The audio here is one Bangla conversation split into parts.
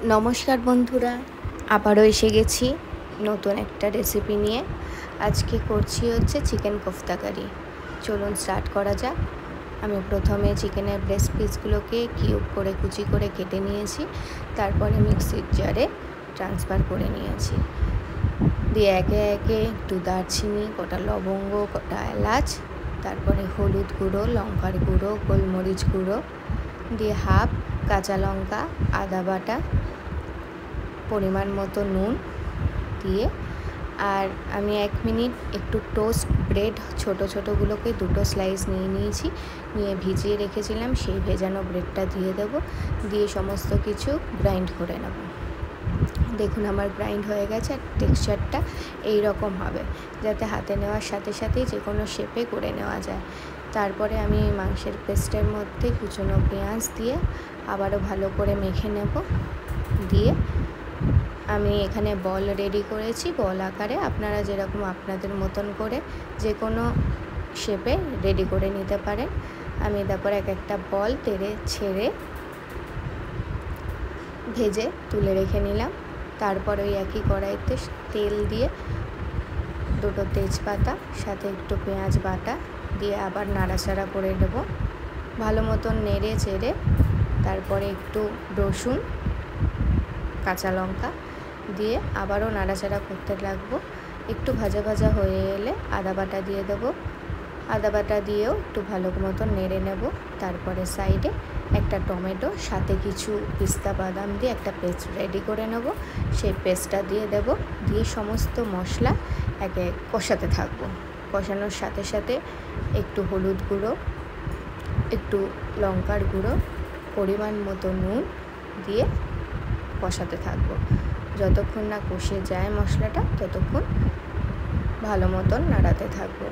নমস্কার বন্ধুরা, আবারও এসে গেছি নতুন একটা রেসিপি নিয়ে। আজকে করছি হচ্ছে চিকেন কোফতা কারি। চলুন স্টার্ট করা যাক। আমি প্রথমে চিকেনের ব্রেস্ট পিসগুলোকে কিউব করে কুচি করে কেটে নিয়েছি, তারপরে মিক্সির জারে ট্রান্সফার করে নিয়েছি। দিয়ে একে একে একটু দারচিনি, কটা লবঙ্গ, কটা এলাচ, তারপরে হলুদ গুঁড়ো, লঙ্কার গুঁড়ো, গোলমরিচ গুঁড়ো দিয়ে হাফ কাঁচা লঙ্কা, আদা বাটা, পরিমাণ মতো নুন দিয়ে, আর আমি 1 মিনিট একটু টোস্ট ব্রেড ছোটোগুলোকে 2টো স্লাইস নিয়েছি, নিয়ে ভিজিয়ে রেখেছিলাম। সেই ভেজানো ব্রেডটা দিয়ে দেবো, দিয়ে সমস্ত কিছু গ্রাইন্ড করে নেব। দেখুন আমার গ্রাইন্ড হয়ে গেছে। আর টেক্সচারটা এই রকম হবে, যাতে হাতে নেওয়ার সাথে সাথেই যে কোনো শেপে করে নেওয়া যায়। তারপরে আমি মাংসের পেস্টের মধ্যে কুচনো পেঁয়াজ দিয়ে আবারও ভালো করে মেখে নেব। দিয়ে আমি এখানে বল রেডি করেছি, বল আকারে। আপনারা যেরকম আপনাদের মতন করে যে কোনো শেপে রেডি করে নিতে পারেন। আমি তারপর একটা বল তেড়ে ছেড়ে ভেজে তুলে রেখে নিলাম। তারপর ওই একই কড়াইতে তেল দিয়ে 2টো তেজপাতা, সাথে একটু পেঁয়াজ বাটা দিয়ে আবার নাড়াচাড়া করে নেব। ভালো মতন নেড়ে চেড়ে তারপরে একটু রসুন, কাঁচা লঙ্কা দিয়ে আবারও নাড়াচাড়া করতে লাগবো। একটু ভাজা ভাজা হয়ে এলে আদা বাটা দিয়ে দেবো। আদা বাটা দিয়েও একটু ভালো মতন নেড়ে নেব। তারপরে সাইডে একটা টমেটো, সাথে কিছু পিস্তা বাদাম দিয়ে একটা পেস্ট রেডি করে নেব। সেই পেস্টটা দিয়ে দেব। দিয়ে সমস্ত মশলা একে কষাতে থাকবো। কষানোর সাথে সাথে একটু হলুদ গুঁড়ো, একটু লঙ্কার গুঁড়ো, পরিমাণ মতো নুন দিয়ে কষাতে থাকবো। যতক্ষণ না কষে যায় মশলাটা, ততক্ষণ ভালো মতন নাড়াতে থাকবো।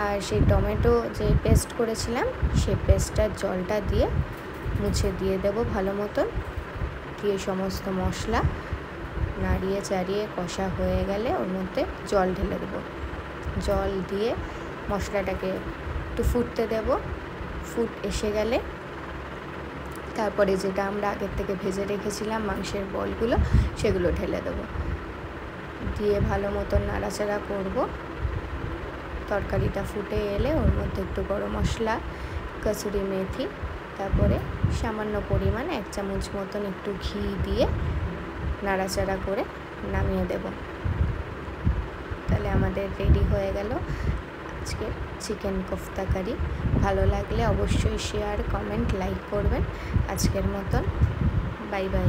আর সেই টমেটো যে পেস্ট করেছিলাম, সেই পেস্টটার জলটা দিয়ে মুছে দিয়ে দেবো ভালো মতন। দিয়ে সমস্ত মশলা নাড়িয়ে চাড়িয়ে কষা হয়ে গেলে ওর মধ্যে জল ঢেলে দেবো। জল দিয়ে মশলাটাকে একটু ফুটতে দেব। ফুট এসে গেলে তারপরে যেটা আমরা আগের থেকে ভেজে রেখেছিলাম মাংসের বলগুলো, সেগুলো ঢেলে দেবো। দিয়ে ভালো মতন নাড়াচাড়া করব। তরকারিটা ফুটে এলে ওর মধ্যে একটু গরম মশলা, কসুরি মেথি, তারপরে সামান্য পরিমাণ 1 চামচ মতন একটু ঘি দিয়ে নাড়াচাড়া করে নামিয়ে দেব। তাহলে আমাদের রেডি হয়ে গেল আজকে চিকেন কোফতা কারি। ভালো লাগলে অবশ্যই শেয়ার, কমেন্ট, লাইক করবেন। আজকের মতন বাই বাই।